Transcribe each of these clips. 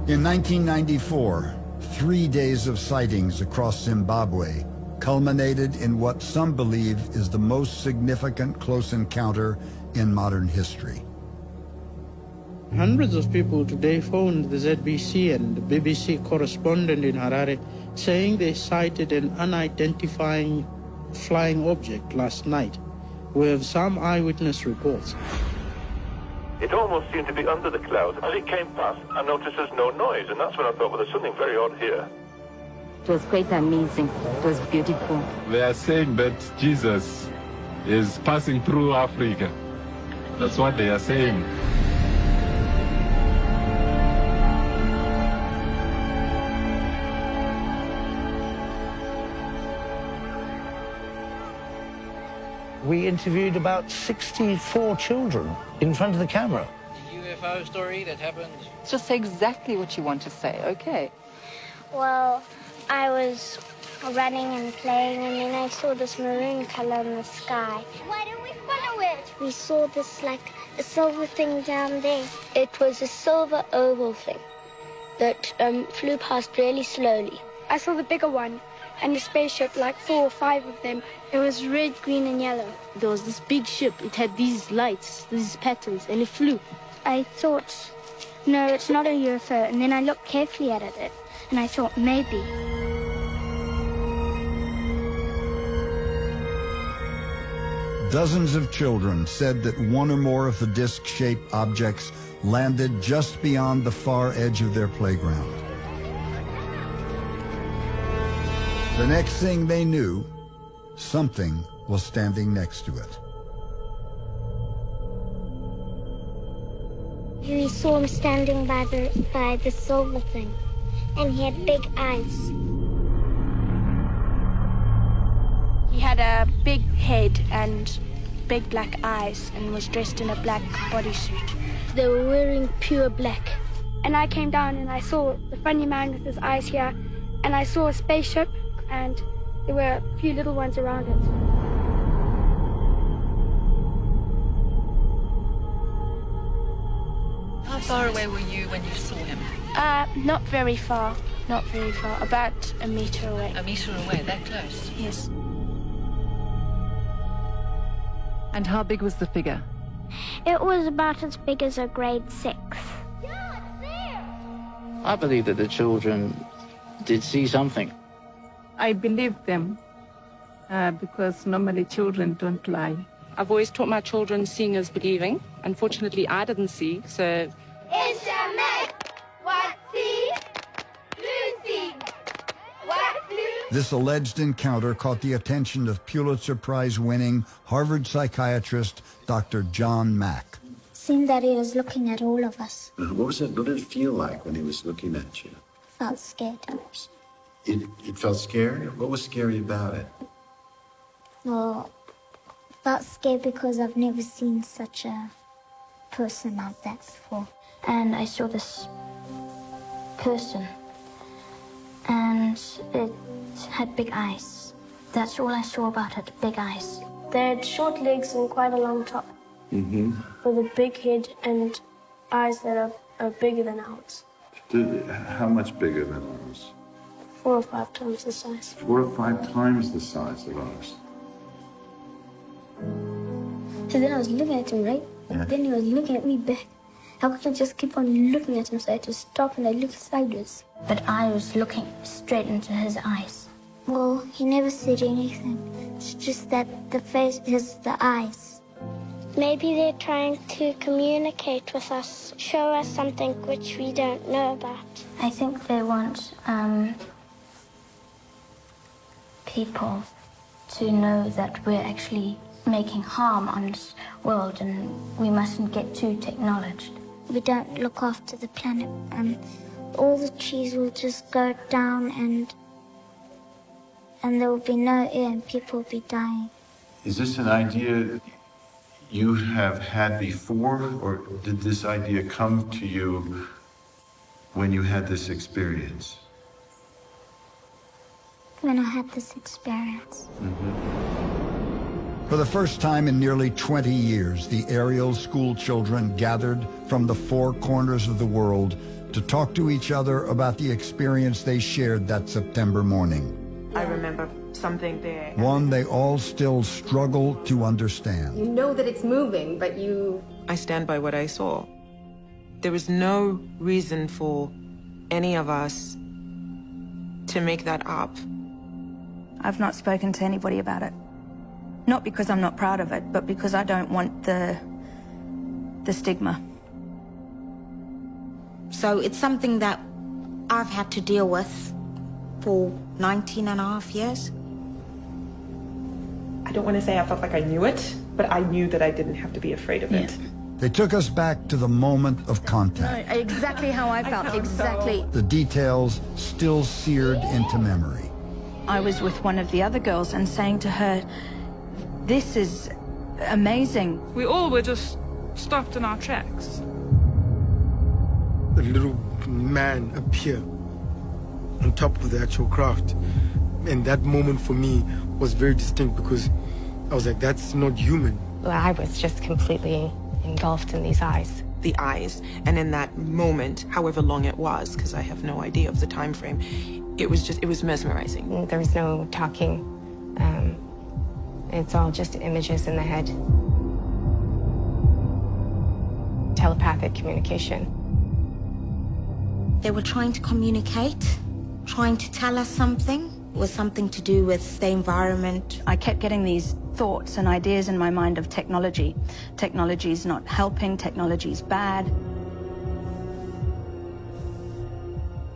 In 1994, 3 days of sightings across Zimbabwe culminated in what some believe is the most significant close encounter in modern history. Hundreds of people today phoned the ZBC and the BBC correspondent in Harare saying they sighted an unidentified flying object last night. We have some eyewitness reports. It almost seemed to be under the cloud. As it came past, I noticed there's no noise, and that's when I thought, well, there's something very odd here. It was quite amazing. It was beautiful. They are saying that Jesus is passing through Africa. That's what they are saying. We interviewed about 64 children in front of the camera. The UFO story that happened. Just say exactly what you want to say, okay? Well, I was running and playing, and then I saw this maroon color in the sky. Why don't we follow it? We saw this, like, a silver thing down there. It was a silver oval thing that flew past really slowly. I saw the bigger one and the spaceship, like 4 or 5 of them. It was red, green, and yellow. There was this big ship. It had these lights, these patterns, and it flew. I thought, no, it's not a UFO. And then I looked carefully at it, and I thought, maybe. Dozens of children said that one or more of the disc-shaped objects landed just beyond the far edge of their playground. The next thing they knew, something was standing next to it. We saw him standing by the silver thing, and he had big eyes. He had a big head and big black eyes and was dressed in a black bodysuit. They were wearing pure black. And I came down and I saw the funny man with his eyes here, and I saw a spaceship, and there were a few little ones around it. How far away were you when you saw him? Not very far, about a meter away. A meter away, that close? Yes. And how big was the figure? It was about as big as a grade 6. I believe that the children did see something. I believe them because normally children don't lie. I've always taught my children seeing is believing. Unfortunately, I didn't see, so... It's a myth. What see? Lucy. What Lucy? This alleged encounter caught the attention of Pulitzer Prize-winning Harvard psychiatrist Dr. John Mack. Seemed that he was looking at all of us. What did it feel like when he was looking at you? Felt scared. It felt scary? What was scary about it? Well, felt scared because I've never seen such a person like that before. And I saw this person, and it had big eyes. That's all I saw about it, big eyes. They had short legs and quite a long top. Mm-hmm. With a big head and eyes that are bigger than ours. How much bigger than ours? 4 or 5 times the size. 4 or 5 times the size of ours. So then I was looking at him, right? Yeah. Then he was looking at me back. How could I just keep on looking at him? So I had to stop and I looked sideways. But I was looking straight into his eyes. Well, he never said anything. It's just that the face is the eyes. Maybe they're trying to communicate with us, show us something which we don't know about. I think they want people to know that we're actually making harm on this world and we mustn't get too technologed. We don't look after the planet. All the trees will just go down and there will be no air and people will be dying. Is this an idea you have had before, or did this idea come to you when you had this experience? When I had this experience. Mm-hmm. For the first time in nearly 20 years, the Ariel school children gathered from the 4 corners of the world to talk to each other about the experience they shared that September morning. I remember something there. One they all still struggle to understand. You know that it's moving, but you... I stand by what I saw. There was no reason for any of us to make that up. I've not spoken to anybody about it. Not because I'm not proud of it, but because I don't want the stigma. So it's something that I've had to deal with for 19 and a half years. I don't want to say I felt like I knew it, but I knew that I didn't have to be afraid of it. They took us back to the moment of contact. No, exactly how I felt, exactly. The details still seared into memory. I was with one of the other girls and saying to her, this is amazing. We all were just stopped in our tracks. A little man appear on top of the actual craft. And that moment for me was very distinct because I was like, that's not human. I was just completely engulfed in these eyes. The eyes, and in that moment, however long it was, because I have no idea of the time frame, it was mesmerizing. There was no talking. It's all just images in the head. Telepathic communication. They were trying to communicate, trying to tell us something. It was something to do with the environment. I kept getting these thoughts and ideas in my mind of technology. Technology's not helping, technology's bad.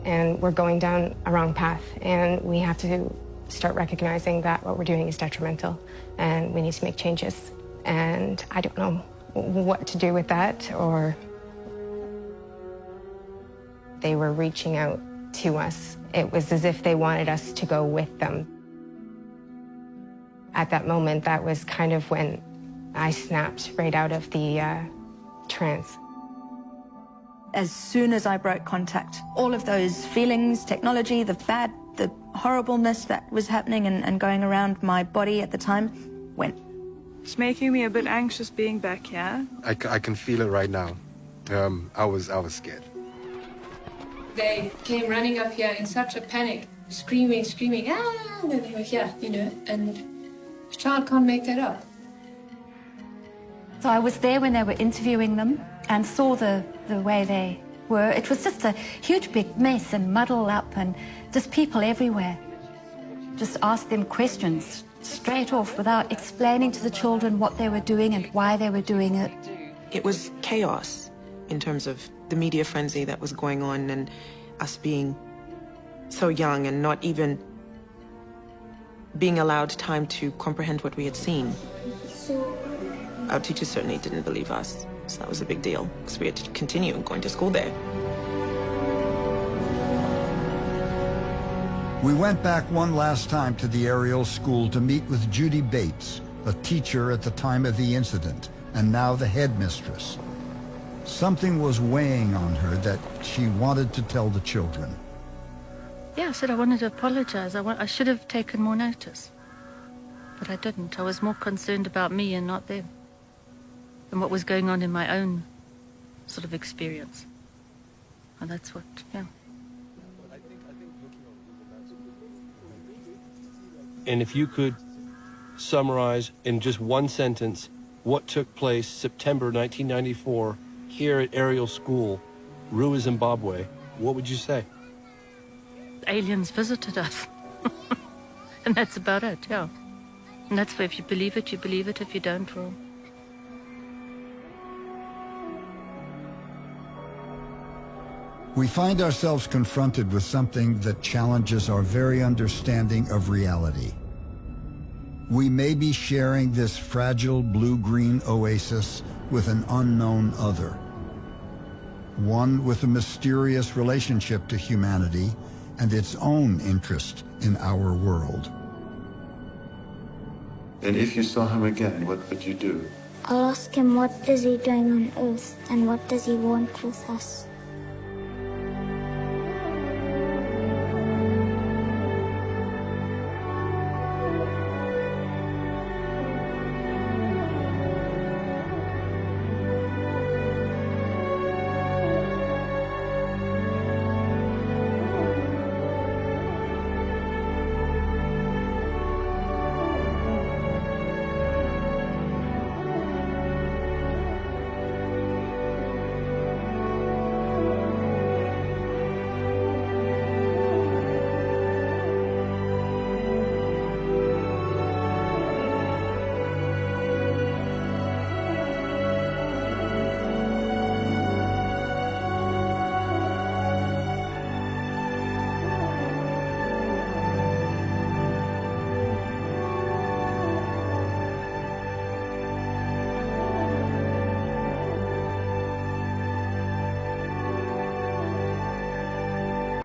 And we're going down a wrong path, and we have to start recognizing that what we're doing is detrimental, and we need to make changes. And I don't know what to do with that, or they were reaching out to us. It was as if they wanted us to go with them. At that moment, that was kind of when I snapped right out of the trance. As soon as I broke contact, all of those feelings, technology, the bad, the horribleness that was happening and going around my body at the time went. It's making me a bit anxious being back here. I can feel it right now. I was scared. They came running up here in such a panic, screaming, ah, and they were here, you know, and a child can't make that up. So I was there when they were interviewing them and saw the way they were. It was just a huge big mess and muddle up and just people everywhere. Just asked them questions straight off without explaining to the children what they were doing and why they were doing it. It was chaos in terms of the media frenzy that was going on and us being so young and not even being allowed time to comprehend what we had seen. Our teachers certainly didn't believe us, so that was a big deal because we had to continue going to school there. We went back one last time to the Ariel School to meet with Judy Bates, a teacher at the time of the incident, and now the headmistress. Something was weighing on her that she wanted to tell the children. Yeah, I said I wanted to apologize. I should have taken more notice. But I didn't. I was more concerned about me and not them, and what was going on in my own sort of experience. And that's what, yeah. And if you could summarize in just one sentence what took place September 1994 here at Ariel School, Ruwa, Zimbabwe, what would you say? Aliens visited us. And that's about it, yeah. And that's where if you believe it, you believe it. If you don't, well... We find ourselves confronted with something that challenges our very understanding of reality. We may be sharing this fragile blue-green oasis with an unknown other. One with a mysterious relationship to humanity and its own interest in our world. And if you saw him again, what would you do? I'll ask him what is he doing on Earth and what does he want with us.